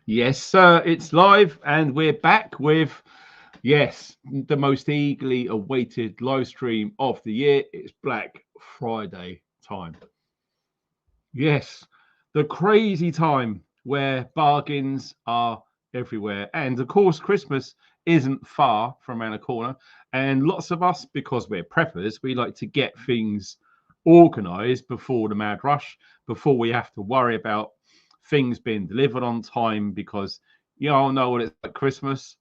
Yes, sir, it's live and we're back with, yes, the most eagerly awaited live stream of the year. It's Black Friday time. Yes, the crazy time where bargains are everywhere. And of course, Christmas isn't far from around the corner. And lots of us, because we're preppers, we like to get things organized before the mad rush, before we have to worry about things being delivered on time, because you all know what it's like Christmas.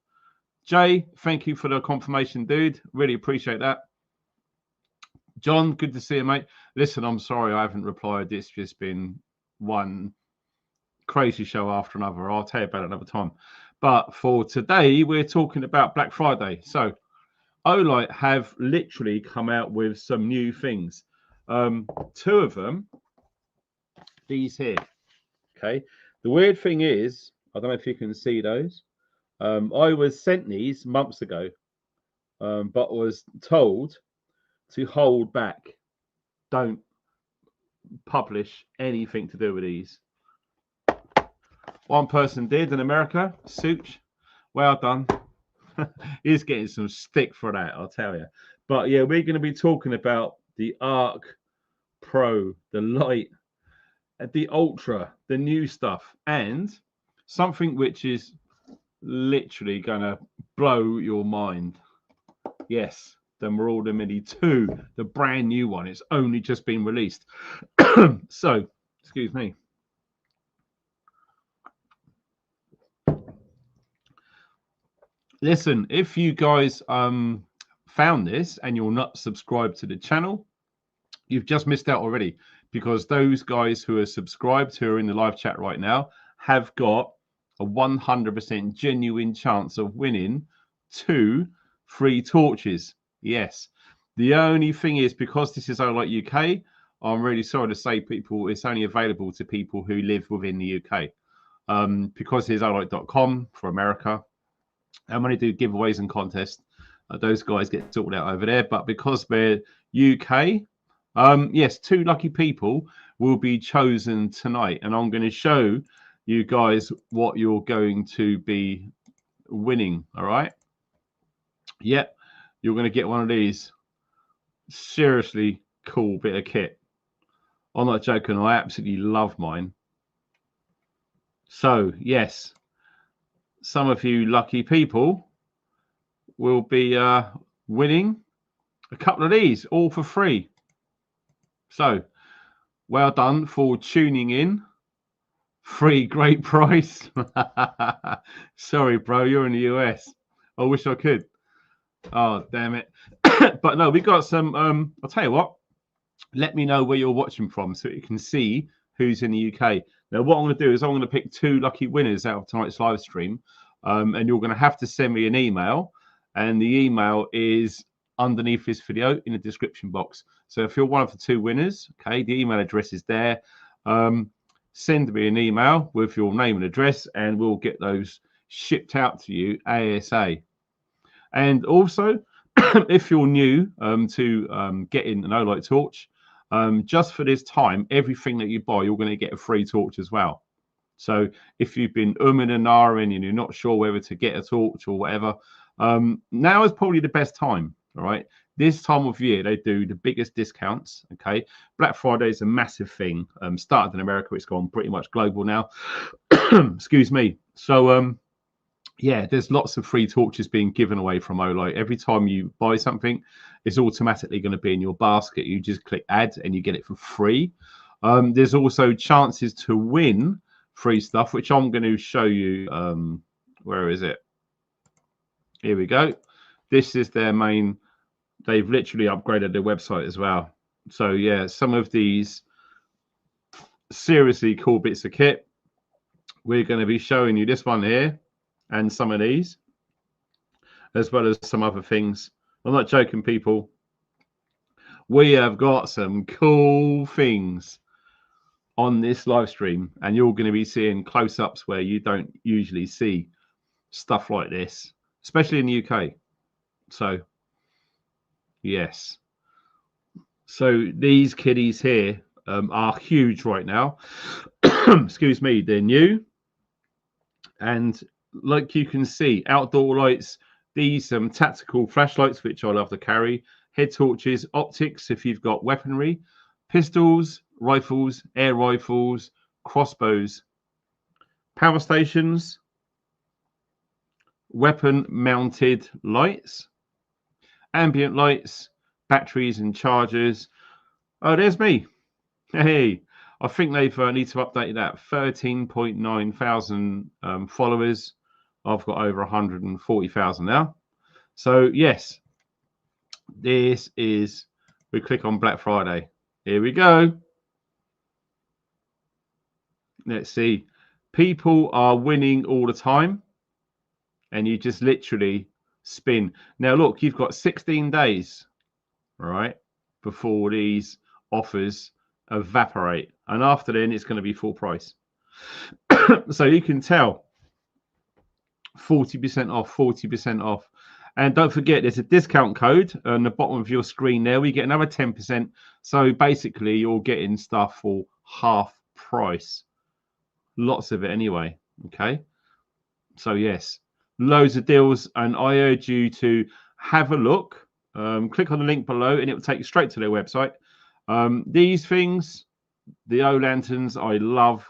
Jay, thank you for the confirmation, dude. Really appreciate that. John, good to see you, mate. Listen, I'm sorry I haven't replied. It's just been one crazy show after another. I'll tell you about it another time. But for today, we're talking about Black Friday. So, Olight have literally come out with some new things. Two of them, these here. Okay. The weird thing is, I don't know if you can see those. I was sent these months ago, but was told to hold back. Don't publish anything to do with these. One person did in America. Such, well done. He's getting some stick for that, I'll tell you. But yeah, we're going to be talking about the Arc Pro, the Light, the Ultra, the new stuff, and something which is literally going to blow your mind. Yes, the Marauder Mini 2, the brand new one. It's only just been released. So, excuse me. Listen, if you guys found this and you're not subscribed to the channel, you've just missed out already, because those guys who are subscribed, who are in the live chat right now, have got a 100% genuine chance of winning 2 free torches. Yes. The only thing is, because this is Olight UK, I'm really sorry to say, people, it's only available to people who live within the UK. Because it's Olight.com for America, and when I do giveaways and contests, those guys get sorted out over there. But because we're UK, yes, 2 lucky people will be chosen tonight, and I'm going to show you guys what you're going to be winning. All right. Yep, you're going to get one of these. Seriously cool bit of kit. I'm not joking. I absolutely love mine. So yes, some of you lucky people will be winning a couple of these, all for free. So well done for tuning in. Free, great price. Sorry, bro, you're in the US. I wish I could. Oh, damn it. But no, we got some. I'll tell you what. Let me know where you're watching from so you can see who's in the UK. Now, what I'm going to do is I'm going to pick 2 lucky winners out of tonight's live stream. And you're going to have to send me an email. And the email is underneath this video in the description box. So if you're one of the 2 winners, okay, the email address is there. Send me an email with your name and address, and we'll get those shipped out to you ASA. And also, if you're new to getting an Olight torch, just for this time, everything that you buy, you're going to get a free torch as well. So if you've been umming and ahhing and you're not sure whether to get a torch or whatever, now is probably the best time. All right. This time of year, they do the biggest discounts. Okay. Black Friday is a massive thing. Started in America, it's gone pretty much global now. Excuse me. So, yeah, there's lots of free torches being given away from Olight. Every time you buy something, it's automatically going to be in your basket. You just click add and you get it for free. There's also chances to win free stuff, which I'm going to show you. Where is it? Here we go. This is their main. They've literally upgraded their website as well. So yeah, some of these seriously cool bits of kit. We're going to be showing you this one here and some of these, as well as some other things. I'm not joking, people. We have got some cool things on this live stream, and you're going to be seeing close-ups where you don't usually see stuff like this, especially in the UK. So yes, so these kiddies here are huge right now. Excuse me, they're new. And like you can see, outdoor lights, these tactical flashlights, which I love to carry, head torches, optics if you've got weaponry, pistols, rifles, air rifles, crossbows, power stations, weapon mounted lights, ambient lights, batteries and chargers. Oh, there's me. Hey, I think they've need to update that. 13.9 thousand followers. I've got over 140,000 now. So yes, this is, we click on Black Friday. Here we go. Let's see. People are winning all the time. And you just literally spin. Now look, you've got 16 days, right, before these offers evaporate. And after then, it's going to be full price. So you can tell 40% off, 40% off. And don't forget, there's a discount code on the bottom of your screen there. We get another 10%. So basically, you're getting stuff for half price. Lots of it anyway. Okay. So yes, loads of deals. And I urge you to have a look. Click on the link below and it will take you straight to their website. These things, the O lanterns, I love.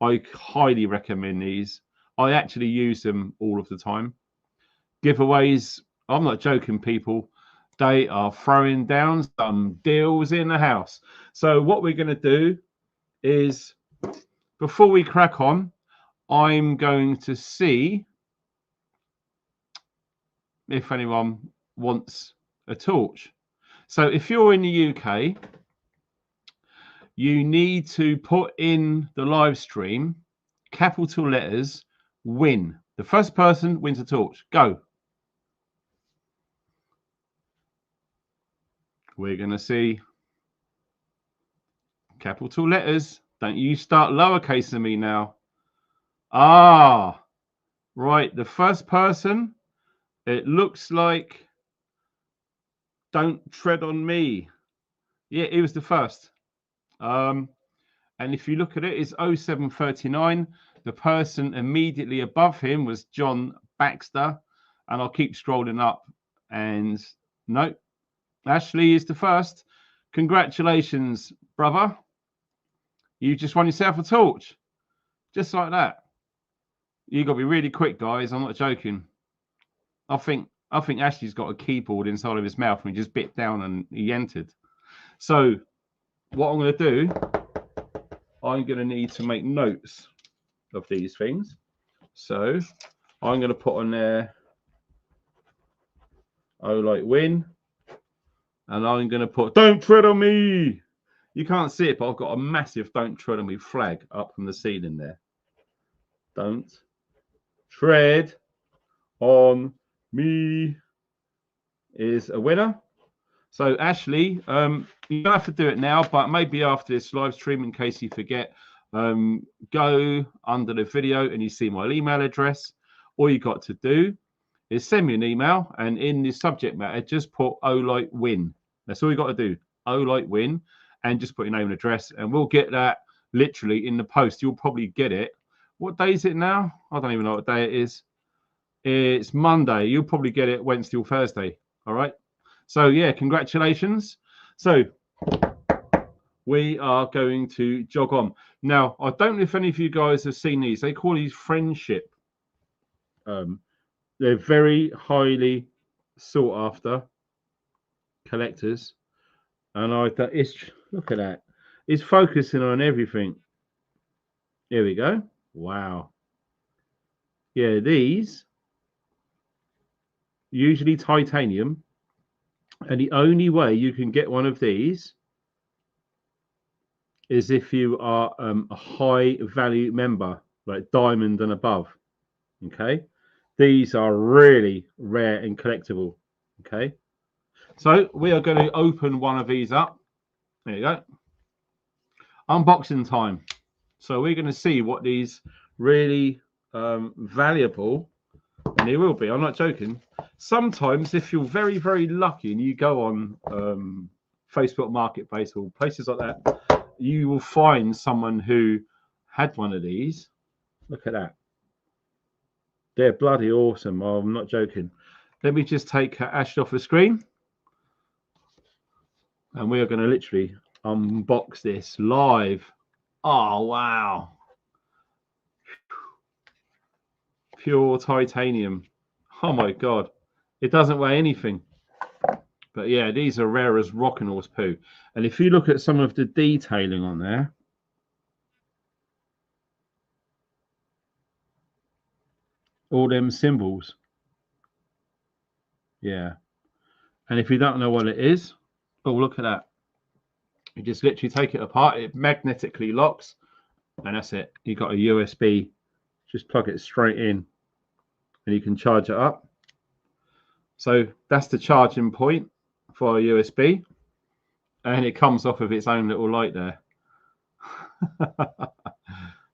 I highly recommend these. I actually use them all of the time. Giveaways, I'm not joking, people. They are throwing down some deals in the house. So what we're going to do is, before we crack on, I'm going to see if anyone wants a torch. So if you're in the UK, you need to put in the live stream, capital letters, win. The first person wins a torch. Go. We're going to see capital letters. Don't you start lowercase on me now. Ah, right. The first person, it looks like Don't Tread on Me. Yeah, it was the first. And if you look at it, it's 0739. The person immediately above him was John Baxter. And I'll keep scrolling up. And no, Ashley is the first. Congratulations, brother. You just won yourself a torch. Just like that. You got to be really quick, guys. I'm not joking. I think Ashley's got a keyboard inside of his mouth and he just bit down and he entered. So what I'm going to do, I'm going to need to make notes of these things. So I'm going to put on there Olight win. And I'm going to put Don't Tread on Me. You can't see it, but I've got a massive Don't Tread on Me flag up from the ceiling there. Don't tread on me is a winner. So Ashley, you don't have to do it now, but maybe after this live stream, in case you forget, go under the video and you see my email address. All you got to do is send me an email, and in the subject matter, just put Olight win. That's all you got to do. Olight win, and just put your name and address, and we'll get that literally in the post. You'll probably get it. What day is it now? I don't even know what day it is. It's Monday. You'll probably get it Wednesday or Thursday. All right. So yeah, congratulations. So we are going to jog on. Now, I don't know if any of you guys have seen these. They call these friendship. They're very highly sought after collectors. And it's, look at that. It's focusing on everything. Here we go. Wow. Yeah, these usually titanium. And the only way you can get one of these is if you are a high value member, like diamond and above. Okay. These are really rare and collectible. Okay. So we are going to open one of these up. There you go. Unboxing time. So we're going to see what these really valuable, and they will be, I'm not joking. Sometimes if you're very, very lucky and you go on Facebook Marketplace or places like that, you will find someone who had one of these. Look at that. They're bloody awesome. Oh, I'm not joking. Let me just take Ash off the screen. And we are going to literally unbox this live. Oh, wow. Pure titanium. Oh, my God. It doesn't weigh anything. But, yeah, these are rare as rock and horse poo. And if you look at some of the detailing on there, all them symbols. Yeah. And if you don't know what it is, oh, look at that. You just literally take it apart. It magnetically locks. And that's it. You got a USB. Just plug it straight in. And you can charge it up. So that's the charging point for a USB. And it comes off of its own little light there.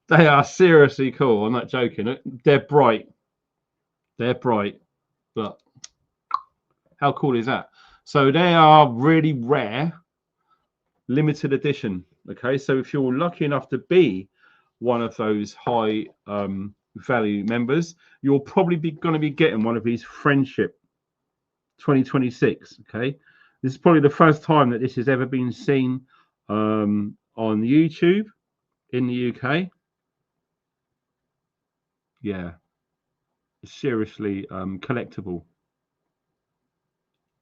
They are seriously cool. I'm not joking. They're bright. They're bright. But how cool is that? So they are really rare, limited edition. Okay, so if you're lucky enough to be one of those high value members, you'll probably be going to be getting one of these Friendship 2026. Okay, this is probably the first time that this has ever been seen on YouTube in the UK. Yeah, seriously collectible.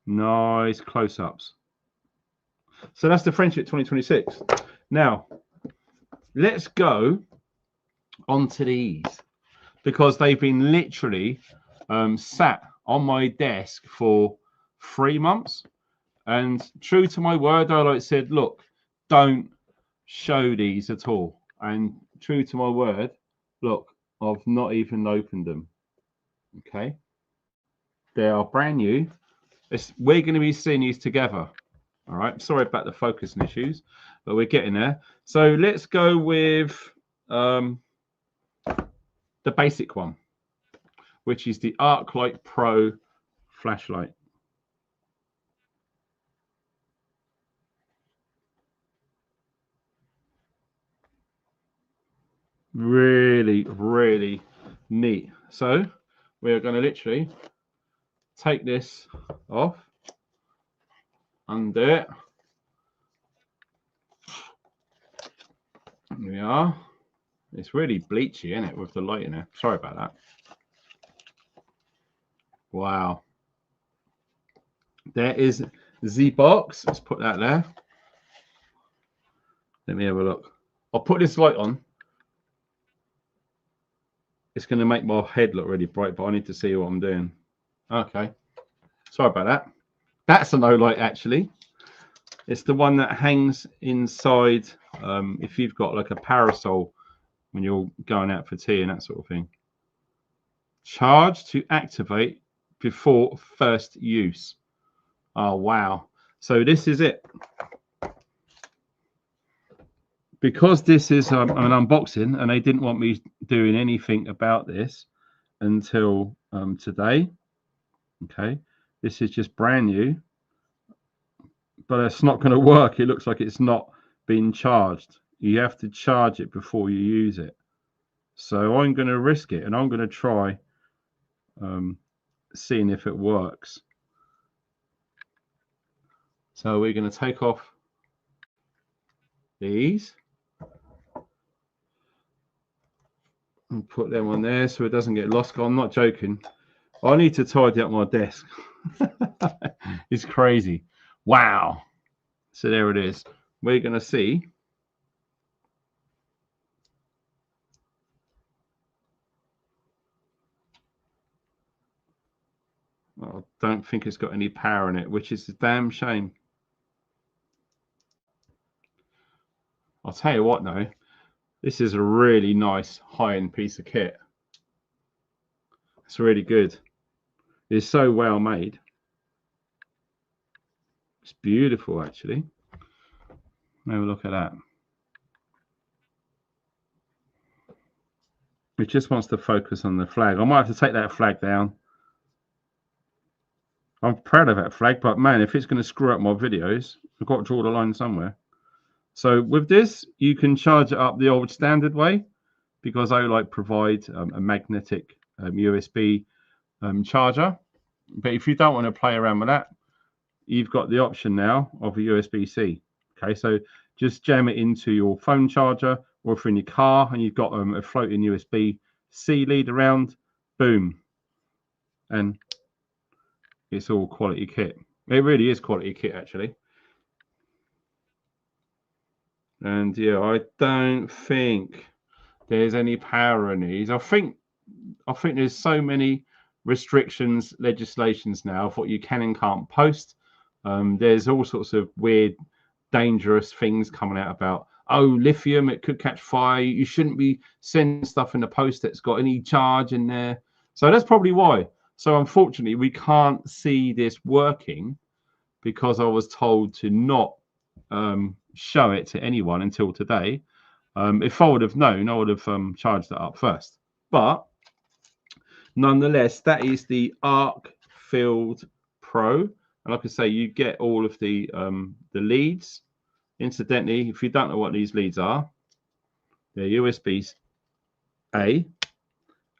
Nice close-ups. So that's the Friendship 2026. Now let's go on to these, because they've been literally sat on my desk for 3 months, and true to my word, Olight said, look, don't show these at all. And true to my word, look, I've not even opened them. Okay, they are brand new. We're going to be seeing these together. All right, sorry about the focusing issues, but we're getting there. So let's go with the basic one, which is the Arclight Pro flashlight. Really, really neat. So we're going to literally take this off, undo it. There we are. It's really bleachy, isn't it, with the light in it? Sorry about that. Wow. There is the box. Let's put that there. Let me have a look. I'll put this light on. It's going to make my head look really bright, but I need to see what I'm doing. Okay. Sorry about that. That's an Olight, actually. It's the one that hangs inside if you've got like a parasol when you're going out for tea and that sort of thing. Charge to activate before first use. Oh, wow. So this is it. Because this is an unboxing and they didn't want me doing anything about this until today. Okay. This is just brand new. But it's not going to work. It looks like it's not been charged. You have to charge it before you use it. So I'm going to risk it and I'm going to try seeing if it works. So we're going to take off these and put them on there so it doesn't get lost. I'm not joking. I need to tidy up my desk. It's crazy. Wow. So there it is. We're going to see. I don't think it's got any power in it, which is a damn shame. I'll tell you what, though. This is a really nice high-end piece of kit. It's really good. It's so well made. It's beautiful, actually. Have a look at that. It just wants to focus on the flag. I might have to take that flag down. I'm proud of that flag, but man, if it's going to screw up my videos, I've got to draw the line somewhere. So with this, you can charge it up the old standard way, because Olight provides a magnetic USB charger. But if you don't want to play around with that, you've got the option now of a USB-C. Okay, so just jam it into your phone charger, or if you're in your car and you've got a floating USB-C lead around, boom, and it's all quality kit. It really is quality kit, actually. And yeah, I don't think there's any power in these. I think there's so many restrictions, legislations now of what you can and can't post. There's all sorts of weird, dangerous things coming out about, oh, lithium, it could catch fire. You shouldn't be sending stuff in the post that's got any charge in there. So that's probably why. So unfortunately, we can't see this working because I was told to not show it to anyone until today. If I would have known, I would have charged it up first. But nonetheless, that is the Arc Field Pro. And like I say, you get all of the leads. Incidentally, if you don't know what these leads are, they're USB-A,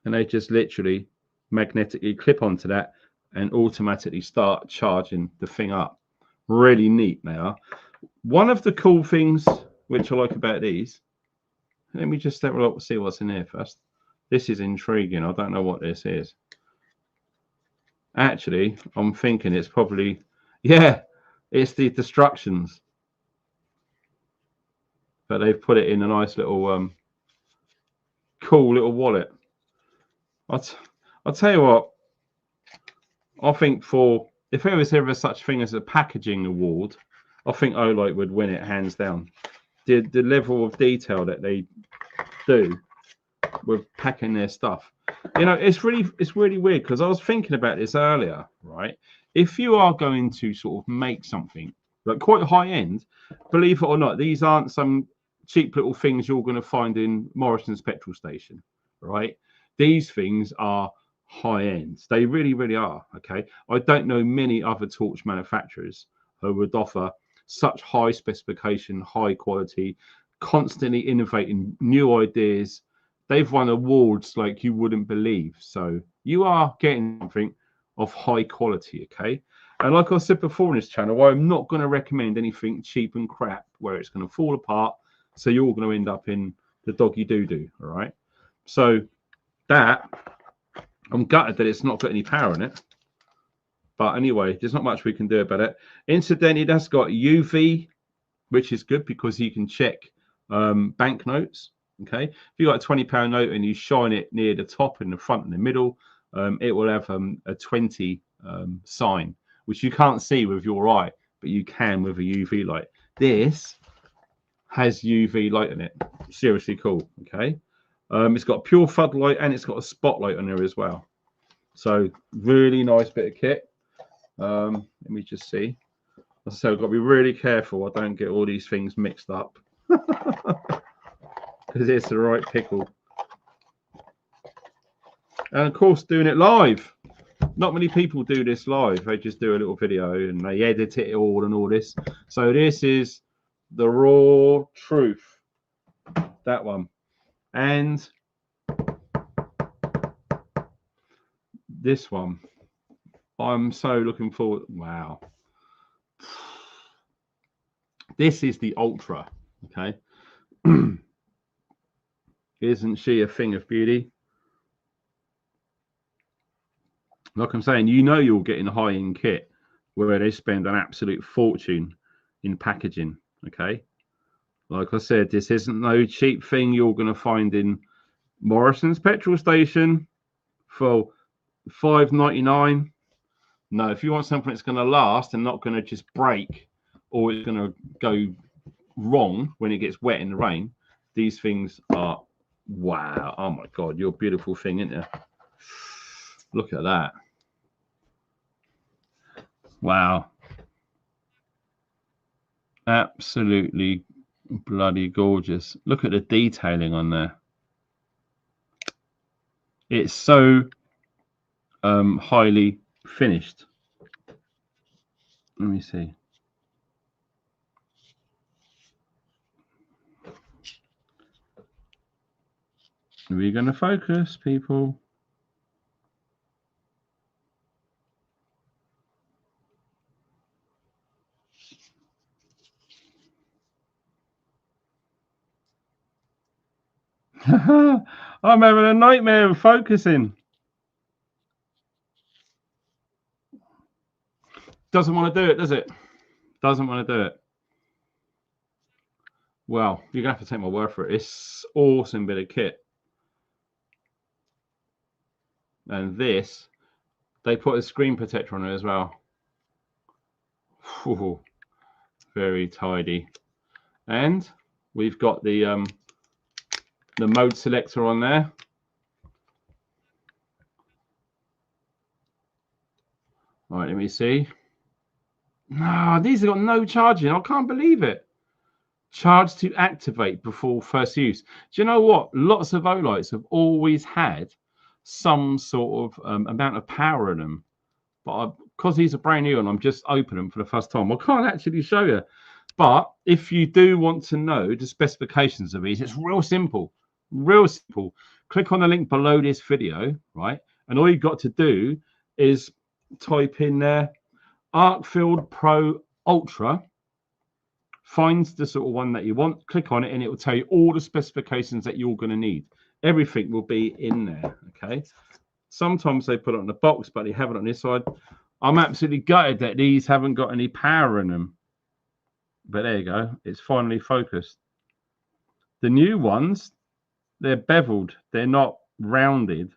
and they just literally magnetically clip onto that and automatically start charging the thing up. Really neat they are. One of the cool things which I like about these, let me just have a look, see what's in here first. This is intriguing. I don't know what this is. Actually, I'm thinking it's probably, yeah, it's the instructions. But they've put it in a nice little, cool little wallet. I'll tell you what, I think if there was ever such thing as a packaging award, I think Olight would win it hands down. The level of detail that they do with packing their stuff, you know, it's really weird, because I was thinking about this earlier, right? If you are going to sort of make something like quite high end, believe it or not, these aren't some cheap little things you're going to find in Morrison's petrol station, right? These things are high end. They really are. Okay, I don't know many other torch manufacturers who would offer such high specification, high quality, constantly innovating new ideas. They've won awards like you wouldn't believe. So you are getting something of high quality. Okay, and like I said before in this channel, I'm not going to recommend anything cheap and crap where it's going to fall apart, so you're going to end up in the doggy doo-doo. All right, so that, I'm gutted that it's not got any power in it. But anyway, there's not much we can do about it. Incidentally, that's got UV, which is good because you can check banknotes. Okay, if you got a £20 note and you shine it near the top, in the front, and the middle, it will have a 20 sign, which you can't see with your eye, but you can with a UV light. This has UV light in it. Seriously cool. Okay, it's got a pure floodlight and it's got a spotlight on there as well. So really nice bit of kit. Let me just see. As I say, I've got to be really careful I don't get all these things mixed up, because it's the right pickle. And of course, doing it live. Not many people do this live. They just do a little video and they edit it all and all this. So this is the raw truth. That one. And this one. I'm so looking forward. Wow. This is the Ultra. Okay. Isn't she a thing of beauty? Like I'm saying, you know, you're getting high-end kit where they spend an absolute fortune in packaging. Okay. Like I said, this isn't no cheap thing you're going to find in Morrison's petrol station for $5.99. No, if you want something that's going to last and not going to just break, or it's going to go wrong when it gets wet in the rain, these things are, wow. Oh my God, you're a beautiful thing, isn't you? Look at that. Wow. Absolutely bloody gorgeous. Look at the detailing on there. It's so highly finished. Let me see. Are we going to focus, people? I'm having a nightmare of focusing. Doesn't want to do it, does it? Doesn't want to do it. Well, you're going to have to take my word for it. It's awesome bit of kit. And this, they put a screen protector on it as well. Ooh, very tidy. And we've got the mode selector on there. All right, let me see. No, these have got no charging. I can't believe it. Charge to activate before first use. Do you know what? Lots of Olights have always had some sort of amount of power in them. But because these are brand new and I'm just opening them for the first time, I can't actually show you. But if you do want to know the specifications of these, it's real simple. Real simple. Click on the link below this video, right? And all you've got to do is type in there Arcfield Pro Ultra. Find the sort of one that you want, click on it, and it will tell you all the specifications that you're going to need. Everything will be in there, okay? Sometimes they put it on the box, but they have it on this side. I'm absolutely gutted that these haven't got any power in them. But there you go. It's finally focused. The new ones, they're beveled. They're not rounded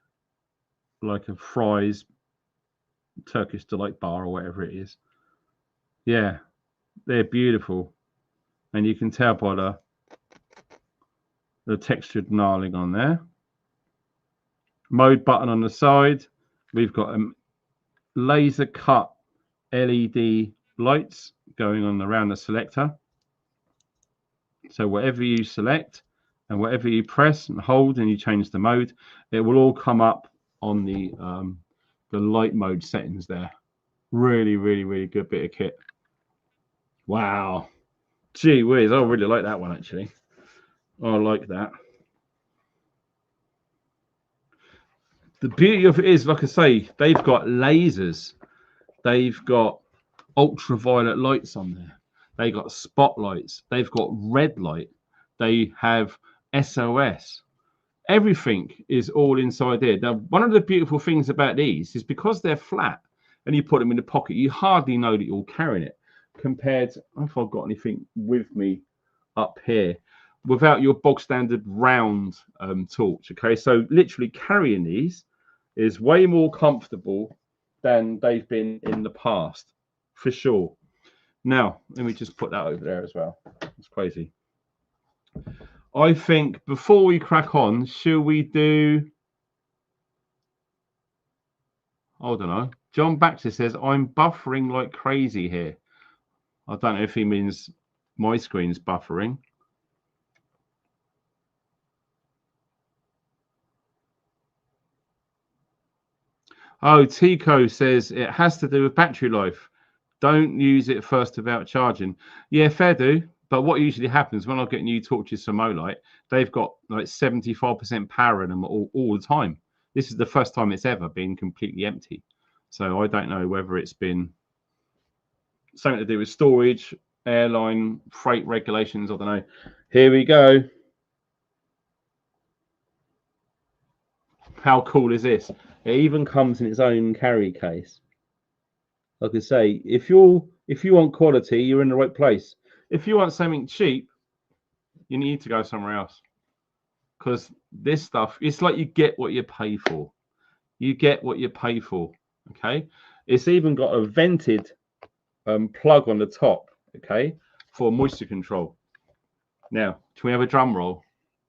like a Fry's Turkish Delight bar or whatever it is. Yeah, they're beautiful. And you can tell by the textured knurling on there. Mode button on the side. We've got laser cut LED lights going on around the selector. So whatever you select and whatever you press and hold and you change the mode, it will all come up on the light mode settings there. Really, really, really good bit of kit. Wow. Gee whiz, I really like that one actually. I like that. The beauty of it is, like I say, they've got lasers. They've got ultraviolet lights on there. They got spotlights. They've got red light. They have SOS. Everything is all inside there. Now, one of the beautiful things about these is because they're flat and you put them in the pocket, you hardly know that you're carrying it. Compared to, if I've got anything with me up here, without your bog standard round torch. Okay, so literally carrying these is way more comfortable than they've been in the past, for sure. Now, let me just put that over there as well. It's crazy. I think before we crack on, shall we do... I don't know. John Baxter says, I'm buffering like crazy here. I don't know if he means my screen's buffering. Oh, Tico says it has to do with battery life. Don't use it first without charging. Yeah, fair do. But what usually happens when I get new torches from Olight, they've got like 75% power in them all the time. This is the first time it's ever been completely empty. So I don't know whether it's been something to do with storage, airline, freight regulations. I don't know. Here we go. How cool is this? It even comes in its own carry case. Like I say, if you want quality, you're in the right place. If you want something cheap, you need to go somewhere else. Because this stuff, it's like you get what you pay for. You get what you pay for. Okay. It's even got a vented plug on the top. Okay, for moisture control. Now, can we have a drum roll?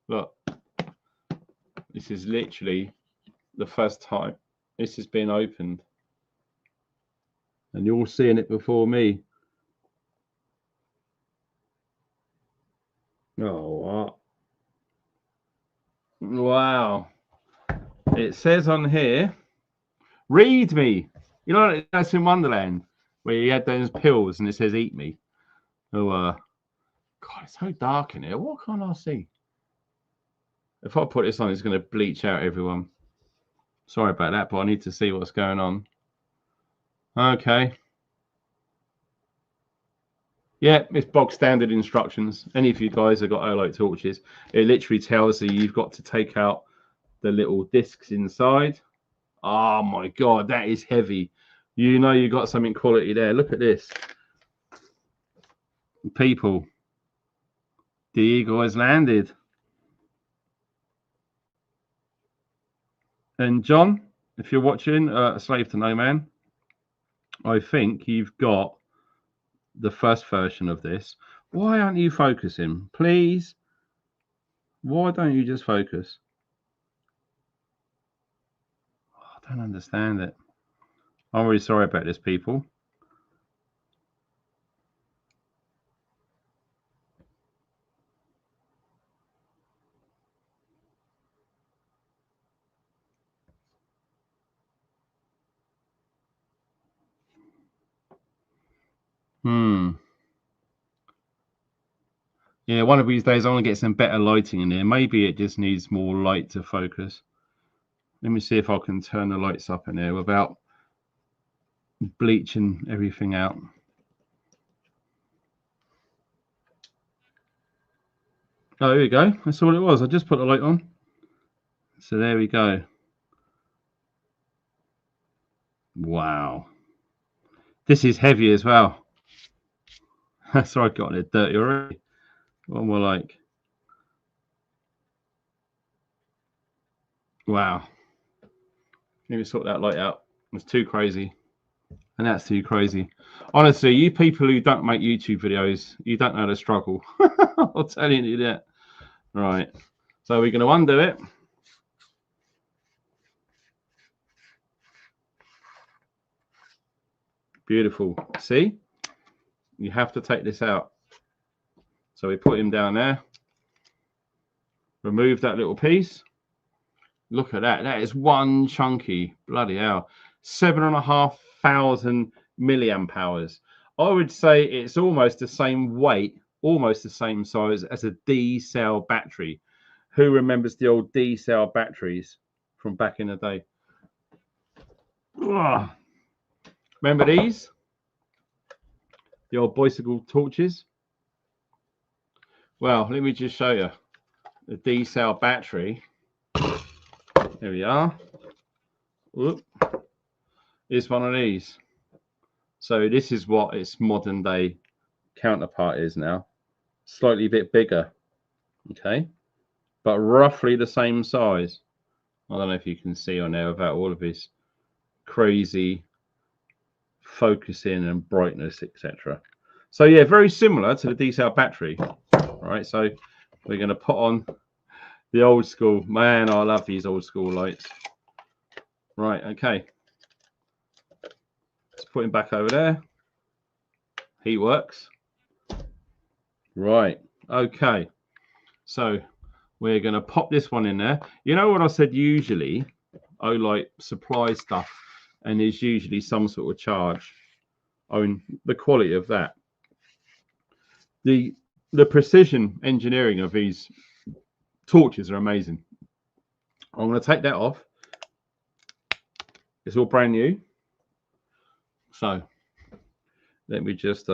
Look, this is literally the first time this has been opened, and you're all seeing it before me. Oh, wow. It says on here, read me. You know, that's in Wonderland where you had those pills and it says eat me. Oh, God, it's so dark in here. What can't I see? If I put this on, it's going to bleach out everyone. Sorry about that, but I need to see what's going on. Okay. Yeah, it's bog standard instructions. Any of you guys have got Olight torches, it literally tells you you've got to take out the little discs inside. Oh my God, that is heavy. You know you got something quality there. Look at this. People, the eagle has landed. And John, if you're watching, a slave to no man, I think you've got the first version of this. Why aren't you focusing? Please. Why don't you just focus? I don't understand it. I'm really sorry about this, people. Yeah, one of these days I want to get some better lighting in there. Maybe it just needs more light to focus. Let me see if I can turn the lights up in there without bleaching everything out. Oh, here we go. That's all it was. I just put the light on. So there we go. Wow. This is heavy as well. Sorry, I got it dirty already. What more like? Wow. Let me sort that light out. It's too crazy. And that's too crazy. Honestly, you people who don't make YouTube videos, you don't know the struggle. I'll tell you that. Right. So we're going to undo it. Beautiful. See? You have to take this out. So we put him down there. Remove that little piece. Look at that. That is one chunky. Bloody hell. 7,500 milliamp hours. I would say it's almost the same weight, almost the same size as a D cell battery. Who remembers the old D cell batteries from back in the day? Ugh. Remember these? The old bicycle torches? Well, let me just show you the D cell battery. Here we are. Whoop. Is one of these. So this is what its modern day counterpart is now. Slightly a bit bigger. Okay. But roughly the same size. I don't know if you can see on there without all of this crazy focusing and brightness, etc. So yeah, very similar to the D-cell battery. All right, so we're going to put on the old school. Man, I love these old school lights. Right, okay. Let's put him back over there. He works. Right, okay. So we're going to pop this one in there. You know what I said, usually Olight supply stuff and there's usually some sort of charge on the quality of that. The precision engineering of these torches are amazing. I'm going to take that off. It's all brand new. So let me just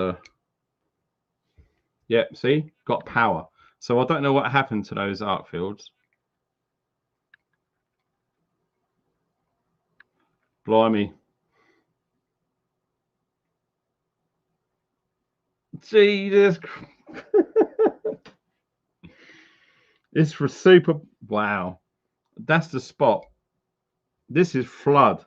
yeah, see, got power. So I don't know what happened to those arc fields. Blimey. Jesus. It's for super. Wow. That's the spot. This is flood.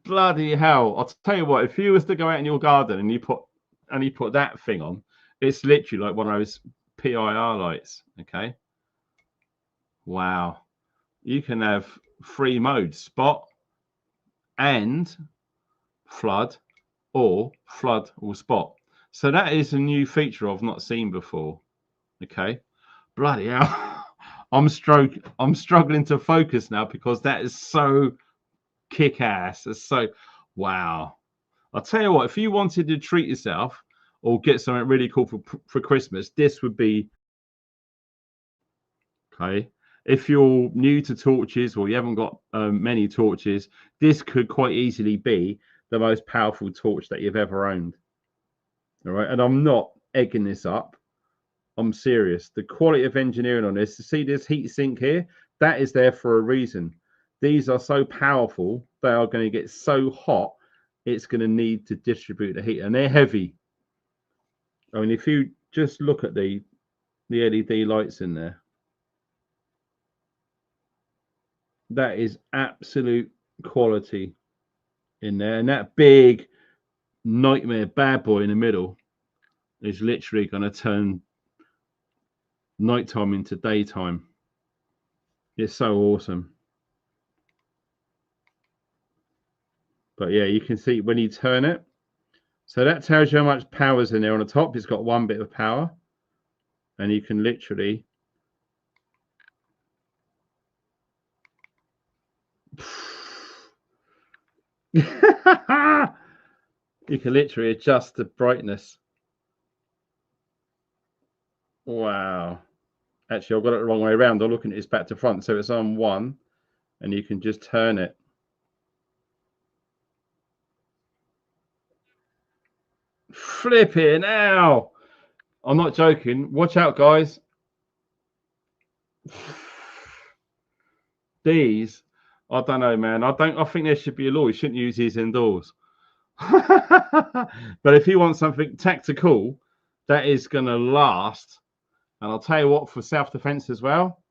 Bloody hell. I'll tell you what, if you was to go out in your garden and you put that thing on, it's literally like one of those PIR lights. Okay. Wow. You can have 3 modes, spot and flood, or flood or spot. So that is a new feature I've not seen before. Okay. Bloody hell. I'm struggling to focus now because that is so kick-ass. It's so wow. I'll tell you what, if you wanted to treat yourself or get something really cool for Christmas, this would be okay. if you're new to torches or you haven't got many torches, this could quite easily be the most powerful torch that you've ever owned. All right, and I'm not egging this up. I'm serious. The quality of engineering on this, to see this heat sink here, that is there for a reason. These are so powerful, they are going to get so hot, it's going to need to distribute the heat, and they're heavy. I mean, if you just look at the LED lights in there, that is absolute quality in there. And that big nightmare bad boy in the middle is literally going to turn nighttime into daytime. It's so awesome. But yeah, you can see when you turn it, so that tells you how much power's in there. On the top, it's got one bit of power, and you can literally you can literally adjust the brightness. Wow. Actually, I've got it the wrong way around. I'm looking at this back to front, so it's on 1, and you can just turn it. Flipping out. I'm not joking. Watch out, guys. These, I don't know, man. I think there should be a law. You shouldn't use these indoors. But if you want something tactical that is going to last, and I'll tell you what, for self-defense as well,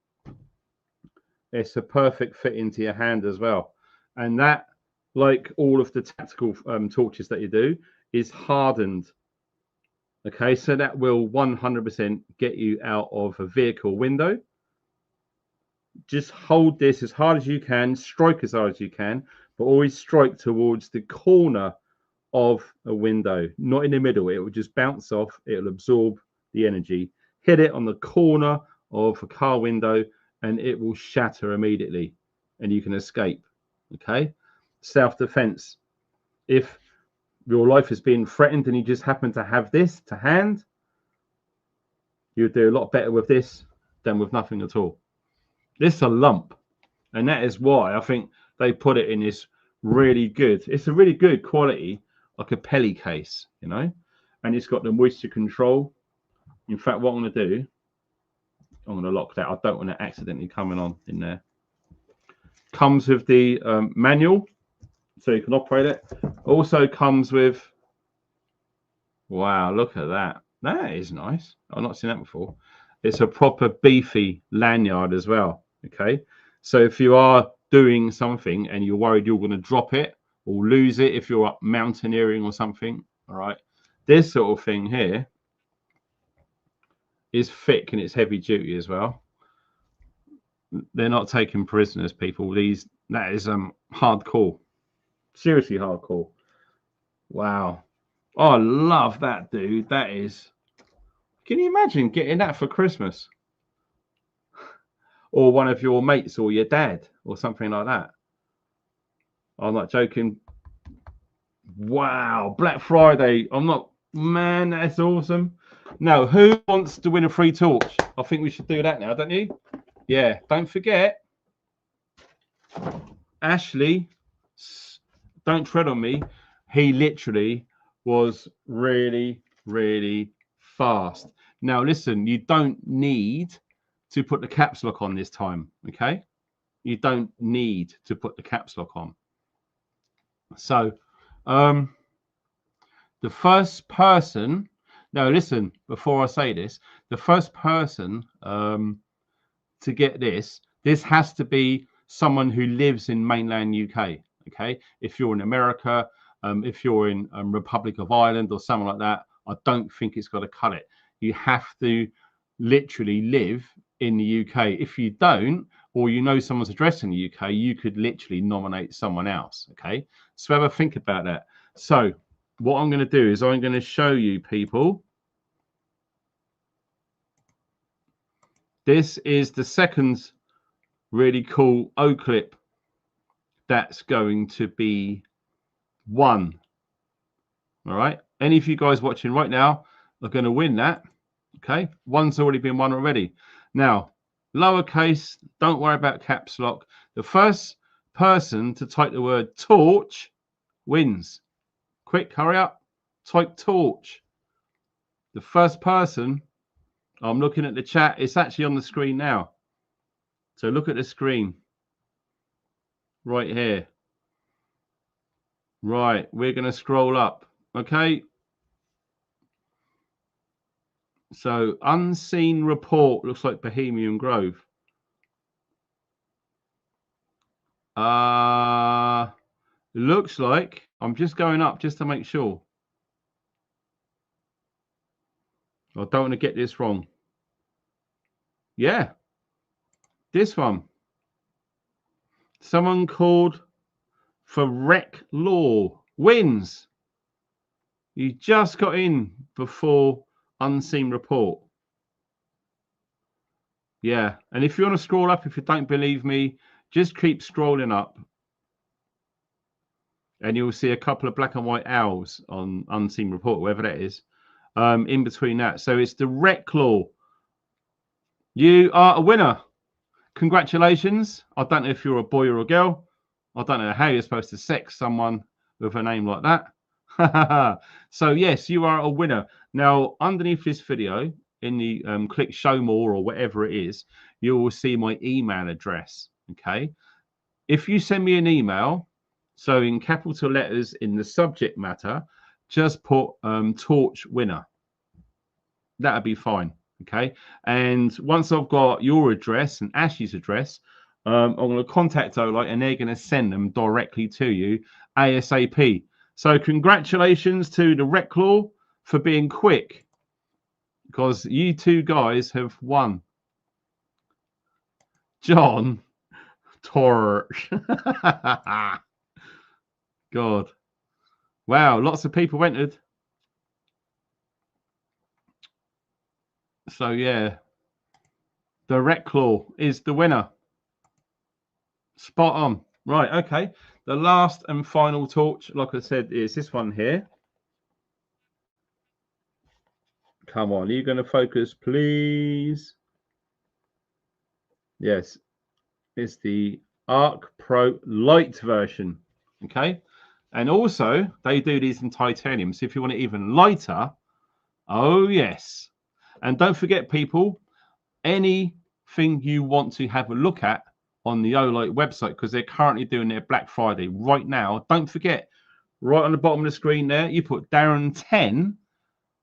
it's a perfect fit into your hand as well. And that, like all of the tactical torches that you do, is hardened. Okay, so that will 100% get you out of a vehicle window. Just hold this as hard as you can, strike as hard as you can, but always strike towards the corner of a window, not in the middle. It will just bounce off, it'll absorb the energy. Hit it on the corner of a car window and it will shatter immediately and you can escape. Okay, self-defense. If your life is being threatened and you just happen to have this to hand, you'll do a lot better with this than with nothing at all. This is a lump, and that is why I think they put it in this really good, it's a really good quality, like a Pelly case, you know, and it's got the moisture control. In fact, what I'm going to do, I'm going to lock that. I don't want it accidentally coming on in there. Comes with the manual, so you can operate it. Also comes with, wow, look at that. That is nice. I've not seen that before. It's a proper beefy lanyard as well. Okay, so if you are doing something and you're worried you're going to drop it or lose it, if you're up mountaineering or something, all right, this sort of thing here is thick and it's heavy duty as well. They're not taking prisoners, people. These, that is hardcore, seriously hardcore. Wow. Oh, I love that, dude. That is, can you imagine getting that for Christmas? Or one of your mates or your dad or something like that. I'm not joking. Wow, Black Friday. I'm not, man, that's awesome. Now, who wants to win a free torch? I think we should do that now, don't you? Yeah, don't forget, Ashley, don't tread on me. He literally was really, really fast. Now, listen, you don't need to put the caps lock on this time, okay? You don't need to put the caps lock on. So, the first person, now listen, before I say this, the first person to get this has to be someone who lives in mainland UK, okay? If you're in America, if you're in Republic of Ireland or something like that, I don't think it's got to cut it. You have to literally live in the UK. If you don't, or you know someone's address in the UK, you could literally nominate someone else, okay? So have a think about that. So what I'm going to do is I'm going to show you people. This is the second really cool O clip that's going to be won. All right. Any of you guys watching right now are going to win that. Okay. One's already been won already. Now, lowercase, don't worry about caps lock. The first person to type the word torch wins. Quick, hurry up, type torch. The first person, I'm looking at the chat, it's actually on the screen now. So look at the screen right here. Right, we're going to scroll up, okay? So unseen report looks like Bohemian Grove. Looks like, I'm just going up just to make sure. I don't want to get this wrong. Yeah, this one. Someone called for Rec Law wins. You just got in before unseen report. Yeah, and if you want to scroll up, if you don't believe me, just keep scrolling up. And you'll see a couple of black and white owls on unseen report, wherever that is, in between that. So it's the Rec Law. You are a winner. Congratulations. I don't know if you're a boy or a girl. I don't know how you're supposed to sex someone with a name like that. So yes, you are a winner. Now, underneath this video, in the click show more or whatever it is, you will see my email address. Okay. If you send me an email, so in capital letters in the subject matter, just put torch winner. That'll be fine. Okay. And once I've got your address and Ash's address, I'm going to contact Olight and they're going to send them directly to you ASAP. So congratulations to the Rec Law for being quick, because you two guys have won. John Torch. God. Wow, lots of people entered. So yeah, the Rec Law is the winner. Spot on. Right, okay. The last and final torch, like I said, is this one here. Come on, are you going to focus, please? Yes, it's the Arc Pro Light version. Okay. And also, they do these in titanium. So if you want it even lighter, oh, yes. And don't forget, people, anything you want to have a look at on the Olight website, because they're currently doing their Black Friday right now. Don't forget, right on the bottom of the screen there, you put Darren 10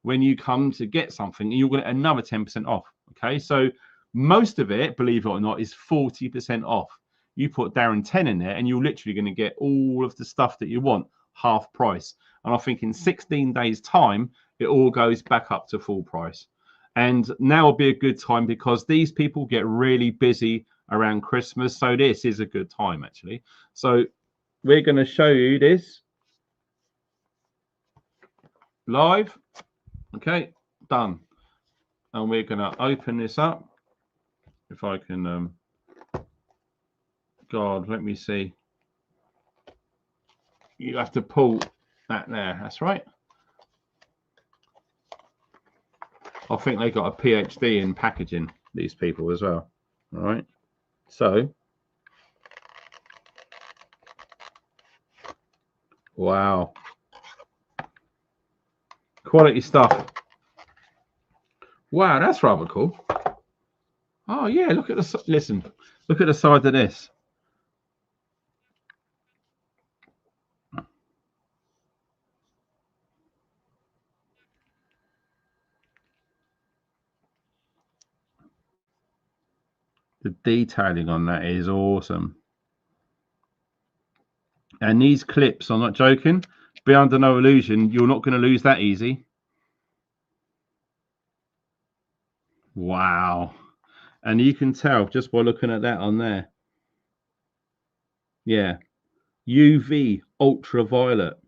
when you come to get something, and you'll get another 10% off. Okay, so most of it, believe it or not, is 40% off. You put Darren 10 in there, and you're literally going to get all of the stuff that you want half price. And I think in 16 days' time, it all goes back up to full price. And now will be a good time because these people get really busy around Christmas. So this is a good time, actually. So we're going to show you this live. Okay, done. And we're going to open this up. If I can, God, let me see. You have to pull that there. That's right. I think they got a PhD in packaging, these people as well. All right. So, wow. Quality stuff. Wow, that's rather cool. Oh, yeah, look at the, listen, look at the side of this. The detailing on that is awesome. And these clips, I'm not joking, be under no illusion, you're not going to lose that easy. Wow. And you can tell just by looking at that on there. Yeah. UV ultraviolet.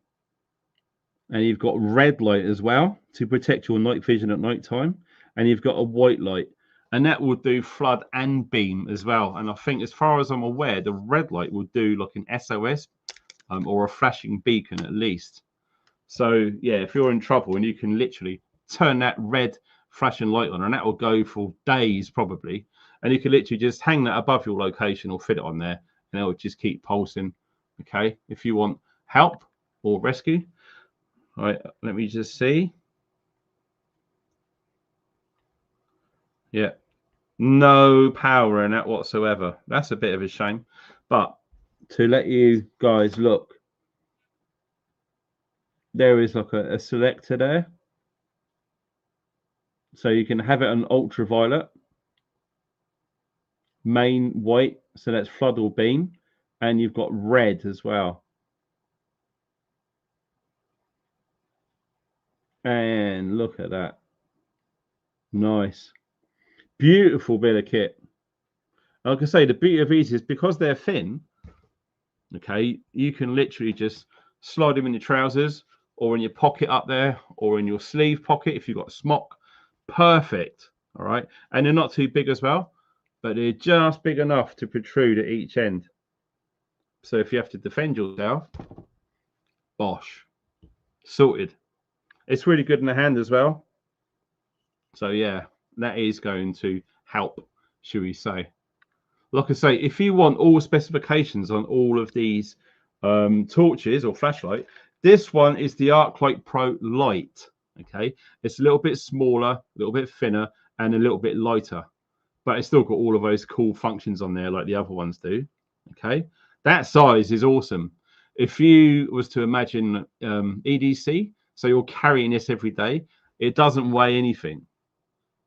And you've got red light as well to protect your night vision at night time. And you've got a white light. And that will do flood and beam as well. And I think, as far as I'm aware, the red light will do like an SOS or a flashing beacon at least. So, yeah, if you're in trouble, and you can literally turn that red flashing light on, and that will go for days probably. And you can literally just hang that above your location or fit it on there, and it will just keep pulsing. Okay, if you want help or rescue. All right, let me just see. Yeah, no power in that whatsoever. That's a bit of a shame. But to let you guys look, there is like a selector there. So you can have it on ultraviolet, main white, so that's flood or beam, and you've got red as well. And look at that. Nice. Beautiful bit of kit. Like I say, the beauty of these is because they're thin, okay, you can literally just slide them in your trousers or in your pocket up there or in your sleeve pocket if you've got a smock. Perfect. All right. And they're not too big as well, but they're just big enough to protrude at each end. So if you have to defend yourself, bosh, sorted. It's really good in the hand as well. So yeah, that is going to help, should we say. Like I say, if you want all specifications on all of these torches or flashlight, this one is the ArcLight Pro Light. Okay, it's a little bit smaller, a little bit thinner, and a little bit lighter, but it's still got all of those cool functions on there like the other ones do. Okay, that size is awesome. If you was to imagine EDC, so you're carrying this every day, it doesn't weigh anything.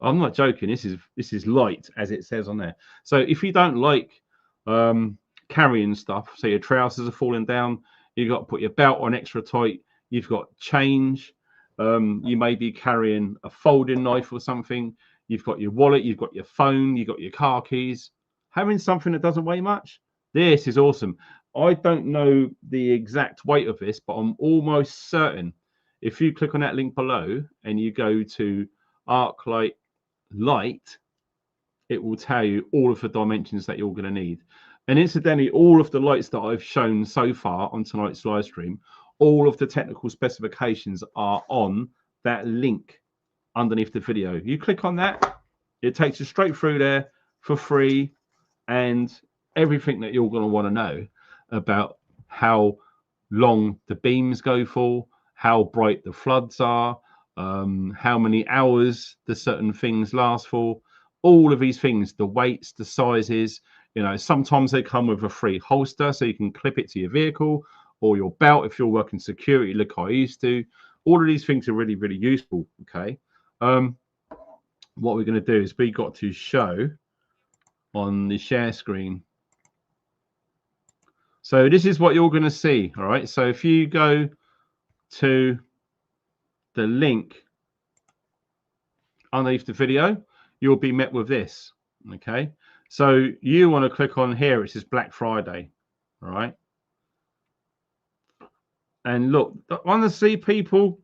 I'm not joking. This is light, as it says on there. So if you don't like carrying stuff, so your trousers are falling down, you've got to put your belt on extra tight, you've got change, you may be carrying a folding knife or something, you've got your wallet, you've got your phone, you've got your car keys. Having something that doesn't weigh much, this is awesome. I don't know the exact weight of this, but I'm almost certain if you click on that link below and you go to ArcLight Light, it will tell you all of the dimensions that you're going to need. And incidentally, all of the lights that I've shown so far on tonight's live stream, all of the technical specifications are on that link underneath the video. You click on that, it takes you straight through there for free, and everything that you're going to want to know about how long the beams go for, how bright the floods are, how many hours the certain things last for, all of these things, the weights, the sizes. You know, sometimes they come with a free holster so you can clip it to your vehicle or your belt if you're working security like I used to. All of these things are really, really useful. Okay. What we're going to do is we got to show on the share screen. So this is what you're going to see. All right. So if you go to the link underneath the video, you'll be met with this. Okay, so you want to click on here. It says Black Friday. All right, and look, honestly, people,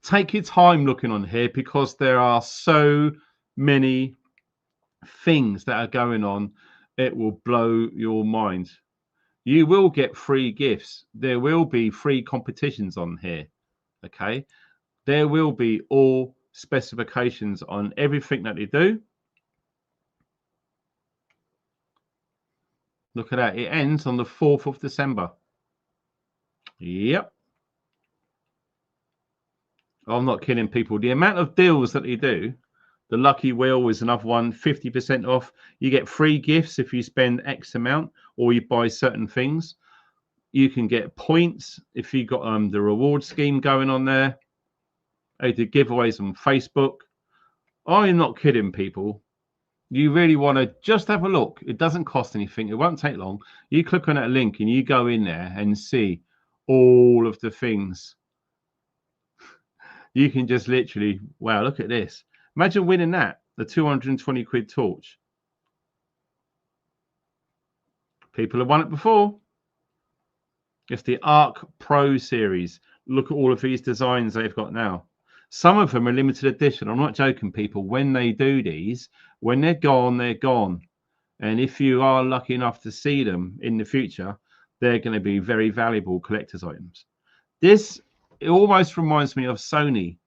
take your time looking on here because there are so many things that are going on. It will blow your mind. You will get free gifts. There will be free competitions on here. Okay, there will be all specifications on everything that they do. Look at that. It ends on the 4th of December. Yep. I'm not kidding, people. The amount of deals that they do, the lucky wheel is another one, 50% off. You get free gifts if you spend X amount or you buy certain things. You can get points if you got the reward scheme going on there. They do giveaways on Facebook. I'm not kidding, people. You really want to just have a look. It doesn't cost anything. It won't take long. You click on that link and you go in there and see all of the things. You can just literally, wow, look at this. Imagine winning that, the 220 quid torch. People have won it before. It's the Arc Pro series. Look at all of these designs they've got now. Some of them are limited edition. I'm not joking, people. When they do these, when they're gone, they're gone. And if you are lucky enough to see them in the future, they're going to be very valuable collector's items. This, it almost reminds me of Sony.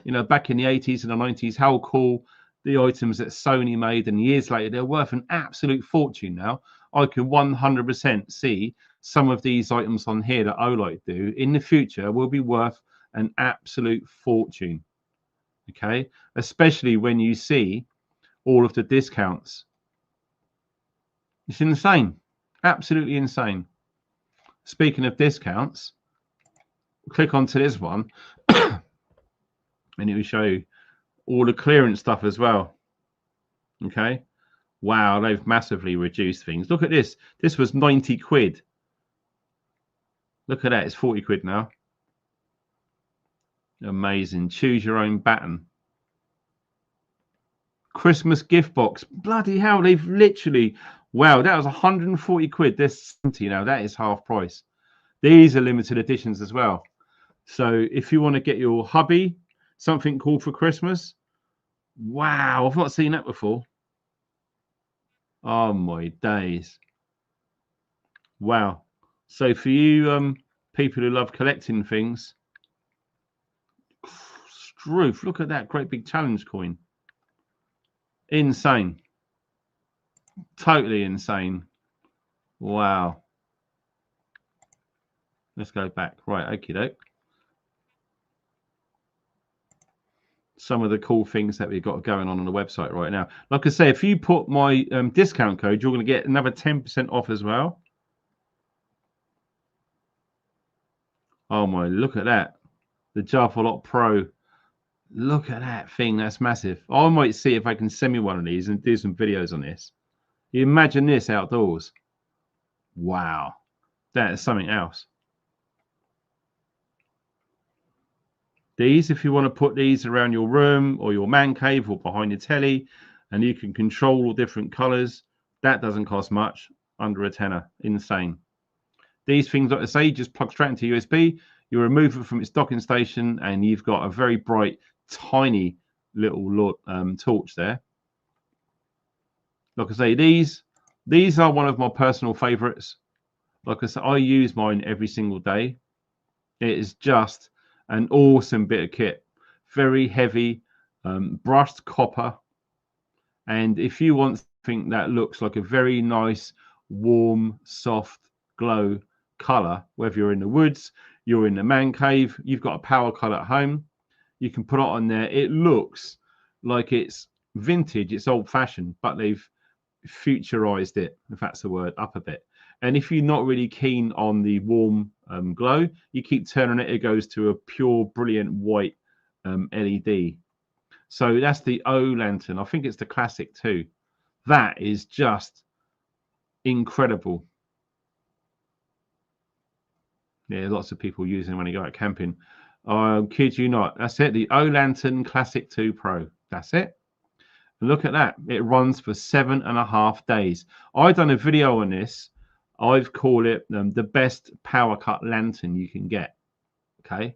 You know, back in the 80s and the 90s, how cool the items that Sony made, and years later, they're worth an absolute fortune now. I can 100% see some of these items on here that Olight do in the future will be worth an absolute fortune. Okay, especially when you see all of the discounts. It's insane, absolutely insane. Speaking of discounts, click onto this one and it will show you all the clearance stuff as well. Okay, wow, they've massively reduced things. Look at this. This was 90 quid. Look at that, it's 40 quid now. Amazing. Choose your own baton. Christmas gift box. Bloody hell, they've literally, wow, that was 140 quid. There's 70 now. That is half price. These are limited editions as well. So if you want to get your hubby something cool for Christmas, wow, I've not seen that before. Oh my days. Wow. So for you people who love collecting things, Struth, look at that great big challenge coin. Insane. Totally insane. Wow. Let's go back. Right, okie doke. Some of the cool things that we've got going on the website right now. Like I say, if you put my discount code, you're going to get another 10% off as well. Oh my, look at that. The Jarfolot Pro. Look at that thing. That's massive. I might see if I can send me one of these and do some videos on this. You imagine this outdoors. Wow. That is something else. These, if you want to put these around your room or your man cave or behind your telly, and you can control all different colors, that doesn't cost much, under a tenner. Insane. These things, like I say, just plug straight into USB. You remove it from its docking station, and you've got a very bright, tiny little torch there. Like I say, these are one of my personal favorites. Like I say, I use mine every single day. It is just an awesome bit of kit. Very heavy, brushed copper. And if you want something that looks like a very nice, warm, soft glow color, whether you're in the woods, you're in the man cave, you've got a power color at home, you can put it on there. It looks like it's vintage, it's old fashioned, but they've futurized it, if that's the word, up a bit. And if you're not really keen on the warm glow, you keep turning it, it goes to a pure, brilliant white LED. So that's the O lantern. I think it's the classic too. That is just incredible. Yeah, lots of people using it when they go out camping. Kid you not. That's it. The O Lantern Classic 2 Pro. That's it. And look at that. It runs for 7.5 days. I've done a video on this. I've called it the best power cut lantern you can get. Okay.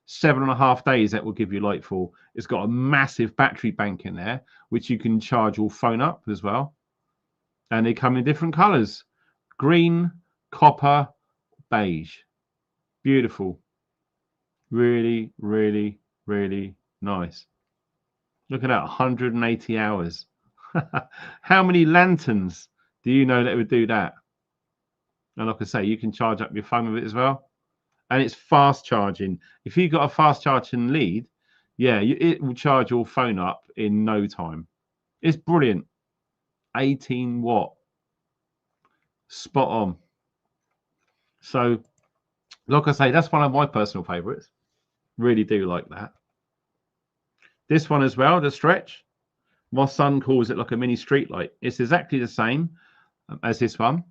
7.5 days that will give you light for. It's got a massive battery bank in there, which you can charge your phone up as well. And they come in different colors. Green, copper, beige. Beautiful. Really, really, really nice. Look at that, 180 hours. How many lanterns do you know that would do that? And like I say, you can charge up your phone with it as well. And it's fast charging. If you've got a fast charging lead, yeah, it will charge your phone up in no time. It's brilliant. 18 watt. Spot on. So, like I say, that's one of my personal favorites. Really do like that. This one as well, the stretch. My son calls it like a mini street light. It's exactly the same as this one,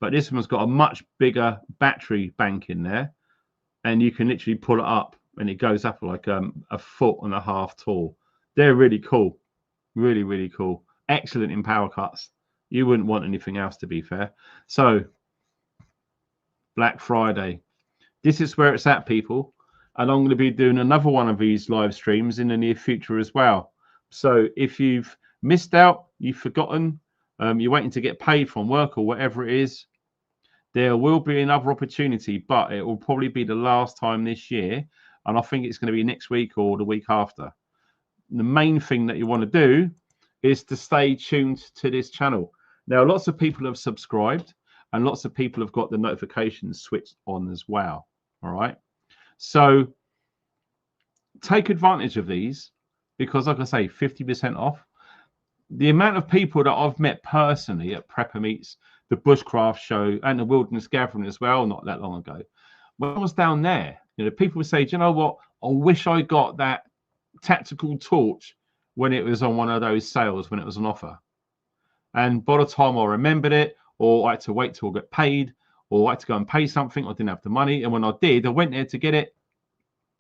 but this one's got a much bigger battery bank in there, and you can literally pull it up and it goes up like 1.5 foot tall. They're really cool. Really, really cool. Excellent in power cuts. You wouldn't want anything else, to be fair. So, Black Friday. This is where it's at, people. And I'm going to be doing another one of these live streams in the near future as well. So if you've missed out, you've forgotten, you're waiting to get paid from work or whatever it is, there will be another opportunity, but it will probably be the last time this year and I think it's going to be next week or the week after. The main thing that you want to do is to stay tuned to this channel. Now, lots of people have subscribed and lots of people have got the notifications switched on as well. All right. So take advantage of these because, like I say, 50% off. The amount of people that I've met personally at Prepper Meets, the Bushcraft Show, and the Wilderness Gathering as well, not that long ago, when I was down there, you know, people would say, do you know what? I wish I got that tactical torch when it was on one of those sales, when it was on offer. And by the time I remembered it, or I had to wait till I get paid, or I had to go and pay something, I didn't have the money. And when I did, I went there to get it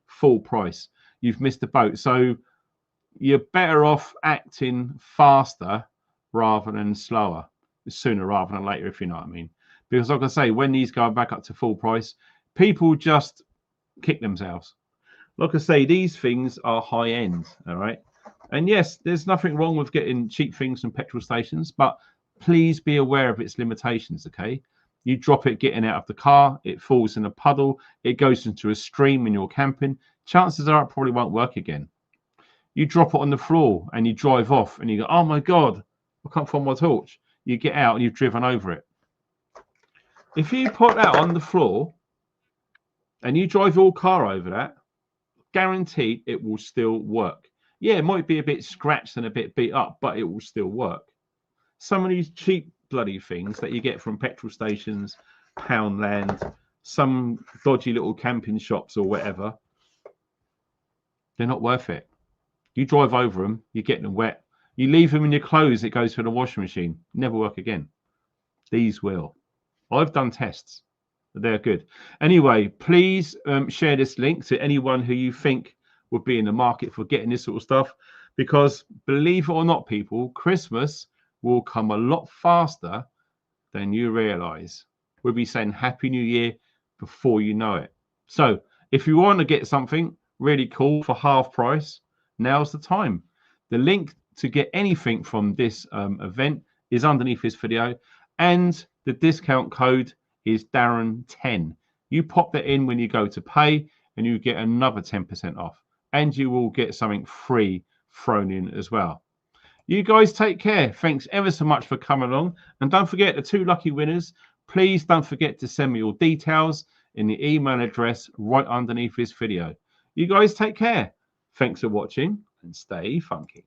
full price. You've missed the boat. So you're better off acting faster rather than slower, sooner rather than later, if you know what I mean. Because like I say, when these go back up to full price, people just kick themselves. Like I say, these things are high end, all right? And yes, there's nothing wrong with getting cheap things from petrol stations, but please be aware of its limitations, okay? You drop it getting out of the car, it falls in a puddle, it goes into a stream when you're camping, chances are it probably won't work again. You drop it on the floor and you drive off and you go, oh my God, I can't find my torch. You get out and you've driven over it. If you put that on the floor and you drive your car over that, guaranteed it will still work. Yeah, it might be a bit scratched and a bit beat up, but it will still work. Some of these cheap bloody things that you get from petrol stations, Poundland, some dodgy little camping shops or whatever, they're not worth it. You drive over them, you get them wet. You leave them in your clothes, it goes through the washing machine. Never work again. These will. I've done tests. They're good. Anyway, please share this link to anyone who you think would be in the market for getting this sort of stuff, because believe it or not, people, Christmas will come a lot faster than you realize. We'll be saying Happy New Year before you know it. So if you want to get something really cool for half price, now's the time. The link to get anything from this event is underneath this video, and the discount code is Darren10. You pop that in when you go to pay and you get another 10% off, and you will get something free thrown in as well. You guys take care. Thanks ever so much for coming along, and don't forget the 2 lucky winners. Please don't forget to send me your details in the email address right underneath this video. You guys take care. Thanks for watching and stay funky.